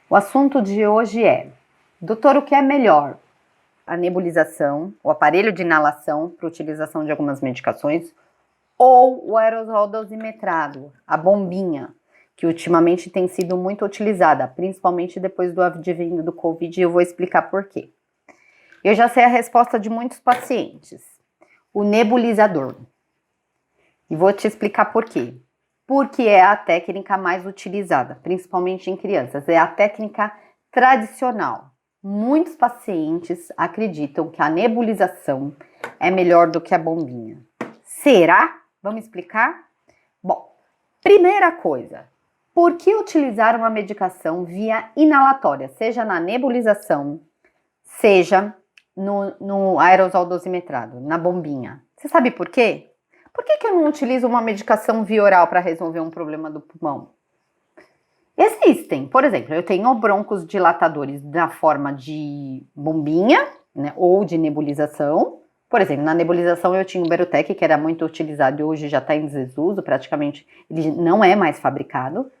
O assunto de hoje é: doutor, o que é melhor? A nebulização, o aparelho de inalação para utilização de algumas medicações, ou o aerosol dosimetrado, a bombinha, que ultimamente tem sido muito utilizada, principalmente depois do advento do Covid, e eu vou explicar por quê. Eu já sei a resposta de muitos pacientes: o nebulizador. E vou te explicar por quê. Porque é a técnica mais utilizada, principalmente em crianças. É a técnica tradicional. Muitos pacientes acreditam que a nebulização é melhor do que a bombinha. Será? Vamos explicar? Bom, primeira coisa, por que utilizar uma medicação via inalatória, seja na nebulização, seja no aerosol dosimetrado, na bombinha? Você sabe por quê? Por que eu não utilizo uma medicação via oral para resolver um problema do pulmão? Existem, por exemplo, eu tenho broncos dilatadores na forma de bombinha, né, ou de nebulização. Por exemplo, na nebulização eu tinha o Berotec, que era muito utilizado e hoje já está em desuso, praticamente ele não é mais fabricado.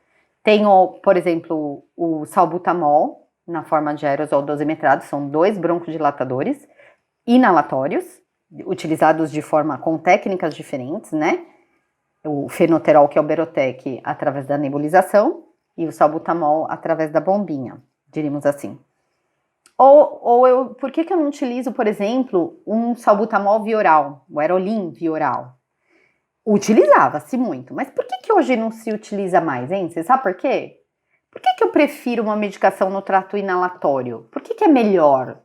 Tenho, por exemplo, o salbutamol, na forma de aerosol dosimetrado, são 2 broncodilatadores inalatórios, utilizados de forma com técnicas diferentes, né? O fenoterol, que é o Berotec, através da nebulização, e o salbutamol através da bombinha, diríamos assim. Por que eu não utilizo, por exemplo, um salbutamol via oral, o Aerolin via oral? Utilizava-se muito, mas por que hoje não se utiliza mais, hein? Você sabe por quê? Por que eu prefiro uma medicação no trato inalatório? Por que é melhor?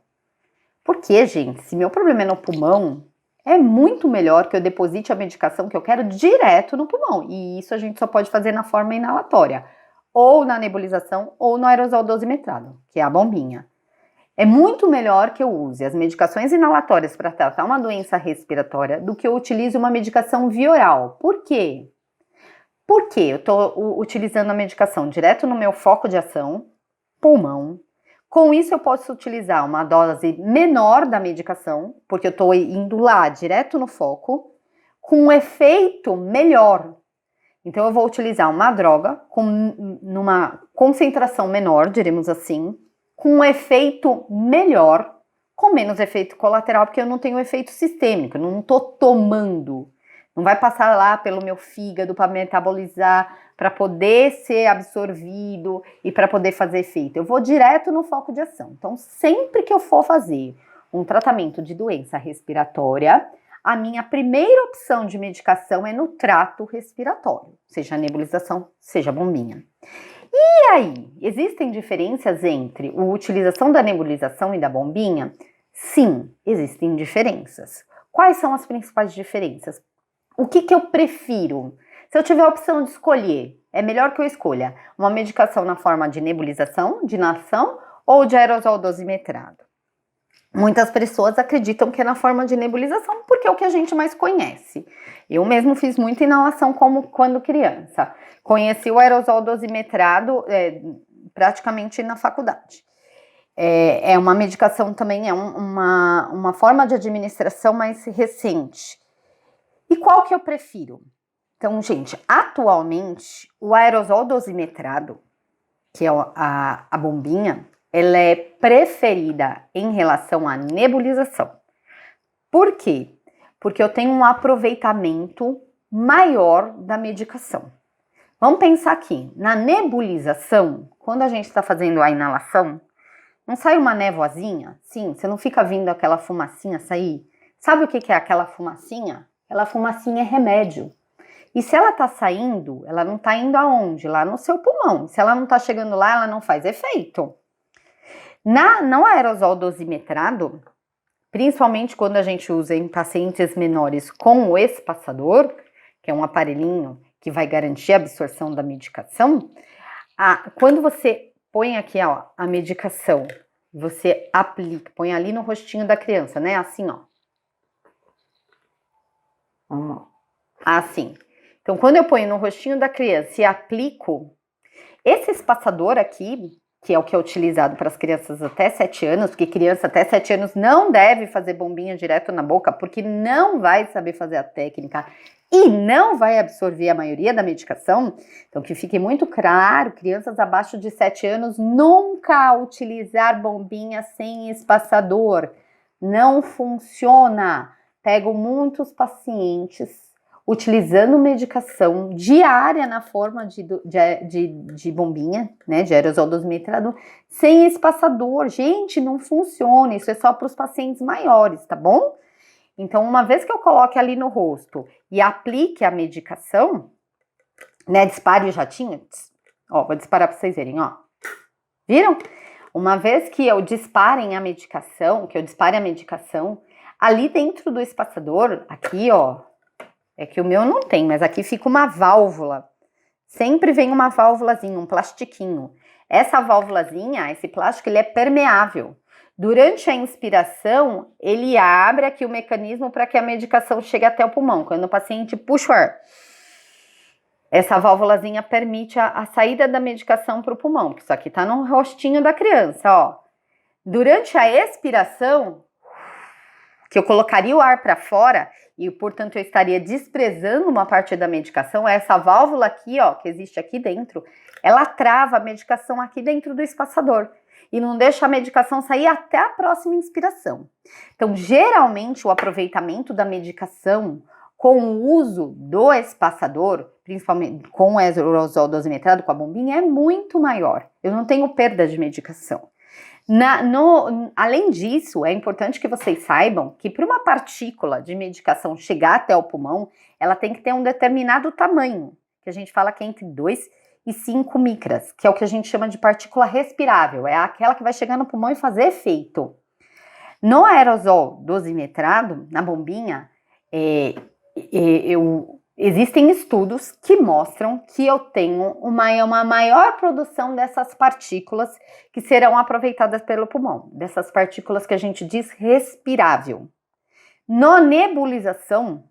Porque, gente, se meu problema é no pulmão, é muito melhor que eu deposite a medicação que eu quero direto no pulmão. E isso a gente só pode fazer na forma inalatória, ou na nebulização, ou no aerosol dosimetrado, que é a bombinha. É muito melhor que eu use as medicações inalatórias para tratar uma doença respiratória do que eu utilize uma medicação via oral. Por quê? Porque eu estou utilizando a medicação direto no meu foco de ação, pulmão. Com isso, eu posso utilizar uma dose menor da medicação, porque eu estou indo lá direto no foco, com um efeito melhor. Então, eu vou utilizar uma droga numa concentração menor, diremos assim, com um efeito melhor, com menos efeito colateral, porque eu não tenho efeito sistêmico, eu não estou tomando. Não vai passar lá pelo meu fígado para metabolizar, para poder ser absorvido e para poder fazer efeito. Eu vou direto no foco de ação. Então, sempre que eu for fazer um tratamento de doença respiratória, a minha primeira opção de medicação é no trato respiratório, seja nebulização, seja bombinha. E aí, existem diferenças entre a utilização da nebulização e da bombinha? Sim, existem diferenças. Quais são as principais diferenças? O que eu prefiro? Se eu tiver a opção de escolher, é melhor que eu escolha uma medicação na forma de nebulização, de inalação ou de aerosol dosimetrado. Muitas pessoas acreditam que é na forma de nebulização porque é o que a gente mais conhece. Eu mesmo fiz muita inalação como quando criança. Conheci o aerosol dosimetrado praticamente na faculdade. É uma medicação também, é uma forma de administração mais recente. E qual que eu prefiro? Então, gente, atualmente, o aerosol dosimetrado, que é a bombinha, ela é preferida em relação à nebulização. Por quê? Porque eu tenho um aproveitamento maior da medicação. Vamos pensar aqui, na nebulização, quando a gente está fazendo a inalação, não sai uma névoazinha? Sim, você não fica vendo aquela fumacinha sair? Sabe o que é aquela fumacinha? Aquela fumacinha é remédio. E se ela tá saindo, ela não tá indo aonde? Lá no seu pulmão. Se ela não tá chegando lá, ela não faz efeito. No aerosol dosimetrado, principalmente quando a gente usa em pacientes menores com o espaçador, que é um aparelhinho que vai garantir a absorção da medicação, quando você põe aqui a medicação, você aplica, põe ali no rostinho da criança, né? Assim, ó. Assim. Então, quando eu ponho no rostinho da criança e aplico, esse espaçador aqui, que é o que é utilizado para as crianças até 7 anos, porque criança até 7 anos não deve fazer bombinha direto na boca, porque não vai saber fazer a técnica, e não vai absorver a maioria da medicação, então que fique muito claro, crianças abaixo de 7 anos, nunca utilizar bombinha sem espaçador. Não funciona. Pego muitos pacientes utilizando medicação diária na forma de bombinha, né, de aerosol dosimetrado, sem espaçador. Gente, não funciona, isso é só para os pacientes maiores, tá bom? Então, uma vez que eu coloque ali no rosto e aplique a medicação, né, dispare o jatinho, ó, vou disparar para vocês verem, ó. Viram? Uma vez que eu dispare a medicação, ali dentro do espaçador, aqui, ó, é que o meu não tem, mas aqui fica uma válvula. Sempre vem uma válvulazinha, um plastiquinho. Essa válvulazinha, esse plástico, ele é permeável. Durante a inspiração, ele abre aqui o mecanismo para que a medicação chegue até o pulmão. Quando o paciente puxa o ar, essa válvulazinha permite a saída da medicação para o pulmão, porque isso aqui tá no rostinho da criança, ó. Durante a expiração, que eu colocaria o ar para fora e, portanto, eu estaria desprezando uma parte da medicação, essa válvula aqui, ó, que existe aqui dentro, ela trava a medicação aqui dentro do espaçador e não deixa a medicação sair até a próxima inspiração. Então, geralmente, o aproveitamento da medicação com o uso do espaçador, principalmente com o aerosol dosimetrado, com a bombinha, é muito maior. Eu não tenho perda de medicação. Além disso, é importante que vocês saibam que para uma partícula de medicação chegar até o pulmão, ela tem que ter um determinado tamanho, que a gente fala que é entre 2 e 5 micras, que é o que a gente chama de partícula respirável, é aquela que vai chegar no pulmão e fazer efeito. No aerosol dosimetrado, na bombinha, existem estudos que mostram que eu tenho uma maior produção dessas partículas que serão aproveitadas pelo pulmão, dessas partículas que a gente diz respirável. Na nebulização,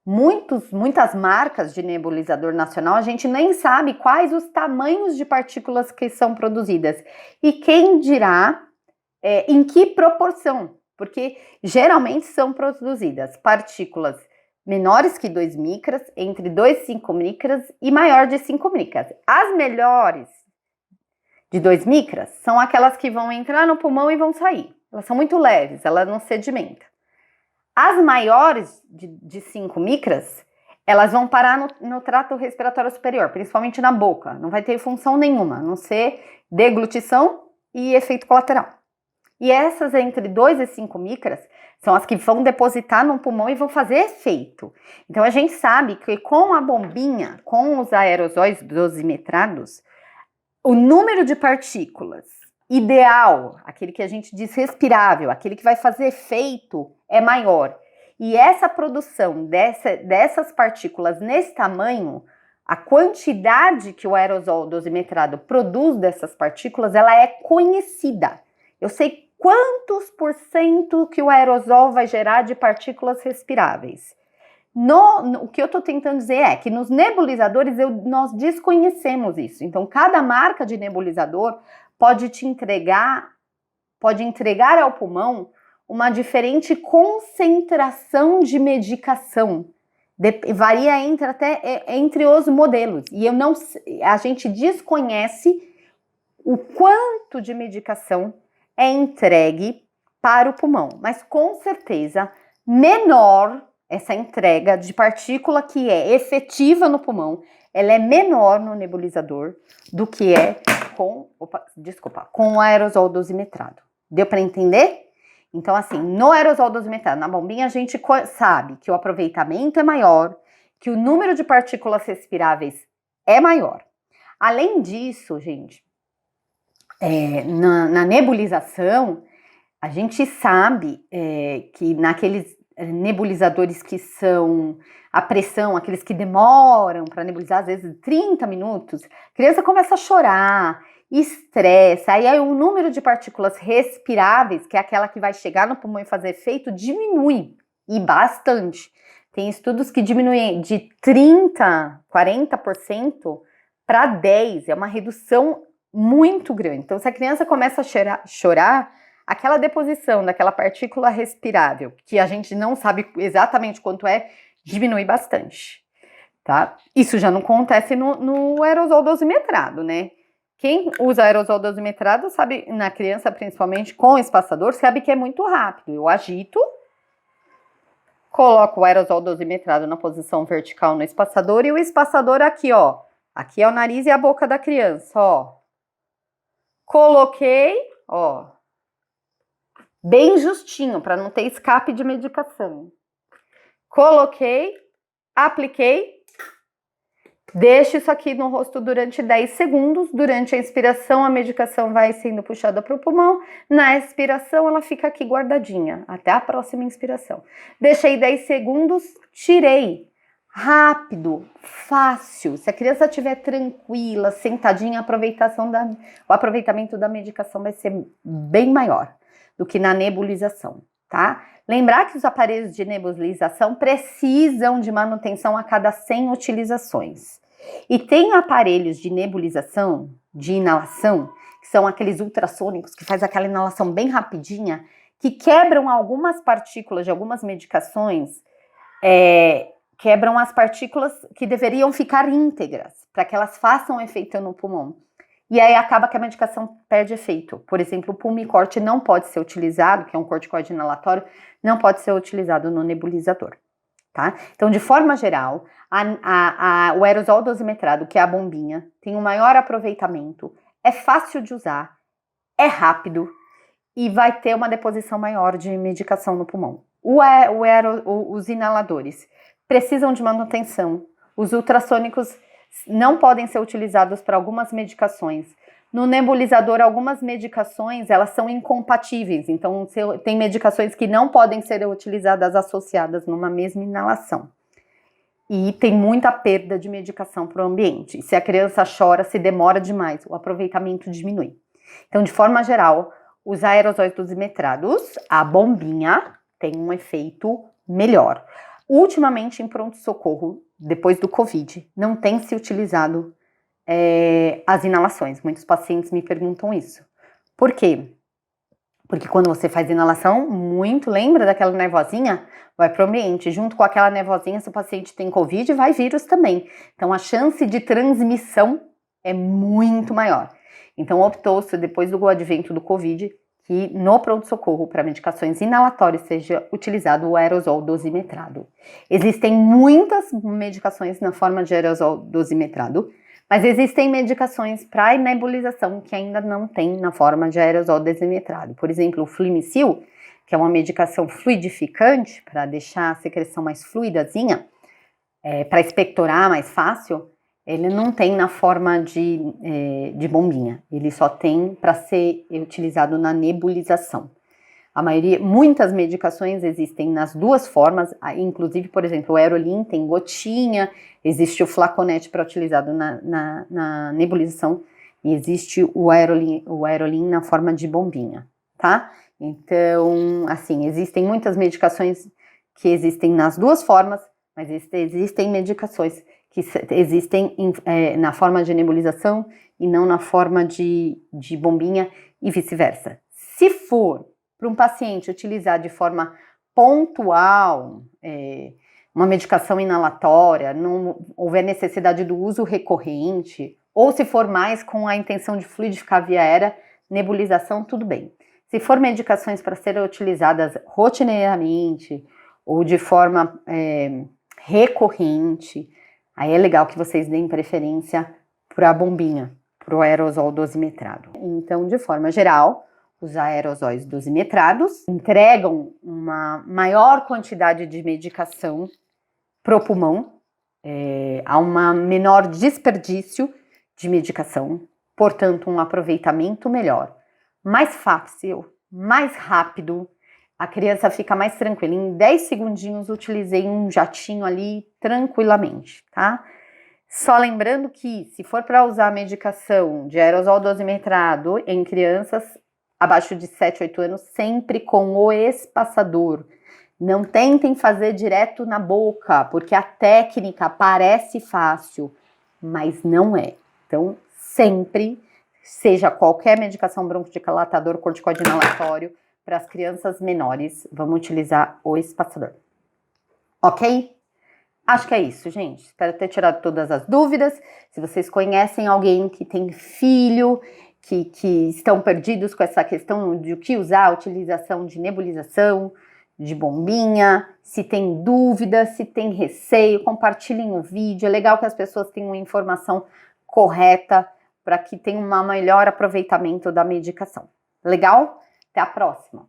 muitas marcas de nebulizador nacional, a gente nem sabe quais os tamanhos de partículas que são produzidas. E quem dirá em que proporção? Porque geralmente são produzidas partículas menores que 2 micras, entre 2 e 5 micras e maior de 5 micras. As melhores de 2 micras são aquelas que vão entrar no pulmão e vão sair. Elas são muito leves, ela não sedimenta. As maiores de 5 micras, elas vão parar no trato respiratório superior, principalmente na boca. Não vai ter função nenhuma, a não ser deglutição e efeito colateral. E essas entre 2 e 5 micras são as que vão depositar no pulmão e vão fazer efeito. Então, a gente sabe que com a bombinha, com os aerosóis dosimetrados, o número de partículas ideal, aquele que a gente diz respirável, aquele que vai fazer efeito, é maior. E essa produção dessas partículas nesse tamanho, a quantidade que o aerosol dosimetrado produz dessas partículas, ela é conhecida. Eu sei quantos por cento que o aerosol vai gerar de partículas respiráveis. O que eu estou tentando dizer é que nos nebulizadores nós desconhecemos isso. Então, cada marca de nebulizador pode entregar ao pulmão uma diferente concentração de medicação. Varia entre os modelos. E a gente desconhece o quanto de medicação é entregue para o pulmão. Mas com certeza, menor essa entrega de partícula que é efetiva no pulmão, ela é menor no nebulizador do que é com o aerosol dosimetrado. Deu para entender? Então, assim, no aerosol dosimetrado, na bombinha, a gente sabe que o aproveitamento é maior, que o número de partículas respiráveis é maior. Além disso, gente, na nebulização, a gente sabe que naqueles nebulizadores que são a pressão, aqueles que demoram para nebulizar, às vezes 30 minutos, a criança começa a chorar, estressa, aí o número de partículas respiráveis, que é aquela que vai chegar no pulmão e fazer efeito, diminui, e bastante. Tem estudos que diminuem de 30%, 40% para 10%, é uma redução muito grande. Então, se a criança começa a chorar, aquela deposição daquela partícula respirável, que a gente não sabe exatamente quanto é, diminui bastante. tá? Isso já não acontece no aerosol dosimetrado, né? Quem usa aerosol dosimetrado sabe, na criança principalmente, com espaçador, sabe que é muito rápido. Eu agito, coloco o aerosol dosimetrado na posição vertical no espaçador e o espaçador aqui, ó. Aqui é o nariz e a boca da criança, ó. Coloquei, ó, bem justinho, para não ter escape de medicação. Coloquei, apliquei, deixo isso aqui no rosto durante 10 segundos. Durante a inspiração, a medicação vai sendo puxada para o pulmão. Na expiração, ela fica aqui guardadinha, até a próxima inspiração. Deixei 10 segundos, tirei. Rápido, fácil. Se a criança estiver tranquila, sentadinha, o aproveitamento da medicação vai ser bem maior do que na nebulização, tá? Lembrar que os aparelhos de nebulização precisam de manutenção a cada 100 utilizações. E tem aparelhos de nebulização, de inalação, que são aqueles ultrassônicos que faz aquela inalação bem rapidinha, que quebram algumas partículas de algumas medicações, quebram as partículas que deveriam ficar íntegras, para que elas façam efeito no pulmão. E aí acaba que a medicação perde efeito. Por exemplo, o Pulmicort não pode ser utilizado, que é um corticoide inalatório, não pode ser utilizado no nebulizador, tá? Então, de forma geral, o aerosol dosimetrado, que é a bombinha, tem um maior aproveitamento, é fácil de usar, é rápido e vai ter uma deposição maior de medicação no pulmão. Os inaladores precisam de manutenção. Os ultrassônicos não podem ser utilizados para algumas medicações. No nebulizador, algumas medicações, elas são incompatíveis. Então, tem medicações que não podem ser utilizadas associadas numa mesma inalação. E tem muita perda de medicação para o ambiente. Se a criança chora, se demora demais, o aproveitamento diminui. Então, de forma geral, os aerosóis dosimetrados, a bombinha, tem um efeito melhor. Ultimamente, em pronto-socorro, depois do Covid, não tem se utilizado as inalações. Muitos pacientes me perguntam isso. Por quê? Porque quando você faz inalação, lembra daquela nervosinha? Vai para o ambiente. Junto com aquela nervosinha, se o paciente tem Covid, vai vírus também. Então, a chance de transmissão é muito maior. Então, optou-se, depois do advento do Covid, que no pronto-socorro para medicações inalatórias seja utilizado o aerosol dosimetrado. Existem muitas medicações na forma de aerosol dosimetrado, mas existem medicações para nebulização que ainda não tem na forma de aerosol dosimetrado. Por exemplo, o Fluimicil, que é uma medicação fluidificante para deixar a secreção mais fluidazinha, para expectorar mais fácil, ele não tem na forma de bombinha, ele só tem para ser utilizado na nebulização. Muitas medicações existem nas duas formas, inclusive, por exemplo, o Aerolin tem gotinha, existe o flaconete para utilizado na nebulização, e existe o Aerolin na forma de bombinha, tá? Então, assim, existem muitas medicações que existem nas duas formas, mas existem medicações que existem na forma de nebulização e não na forma de bombinha e vice-versa. Se for para um paciente utilizar de forma pontual uma medicação inalatória, não houver necessidade do uso recorrente, ou se for mais com a intenção de fluidificar via aérea, nebulização, tudo bem. Se for medicações para serem utilizadas rotineiramente ou de forma recorrente, aí é legal que vocês deem preferência para a bombinha, para o aerosol dosimetrado. Então, de forma geral, os aerosóis dosimetrados entregam uma maior quantidade de medicação para o pulmão, há um menor desperdício de medicação, portanto, um aproveitamento melhor, mais fácil, mais rápido. A criança fica mais tranquila. Em 10 segundinhos, utilizei um jatinho ali tranquilamente, tá? Só lembrando que, se for para usar a medicação de aerosol dosimetrado em crianças abaixo de 7, 8 anos, sempre com o espaçador. Não tentem fazer direto na boca, porque a técnica parece fácil, mas não é. Então, sempre, seja qualquer medicação broncodilatador, corticoide inalatório, para as crianças menores, vamos utilizar o espaçador. Ok? Acho que é isso, gente. Espero ter tirado todas as dúvidas. Se vocês conhecem alguém que tem filho, que estão perdidos com essa questão de o que usar, a utilização de nebulização, de bombinha, se tem dúvida, se tem receio, compartilhem o vídeo. É legal que as pessoas tenham informação correta para que tenha um melhor aproveitamento da medicação. Legal? Até a próxima!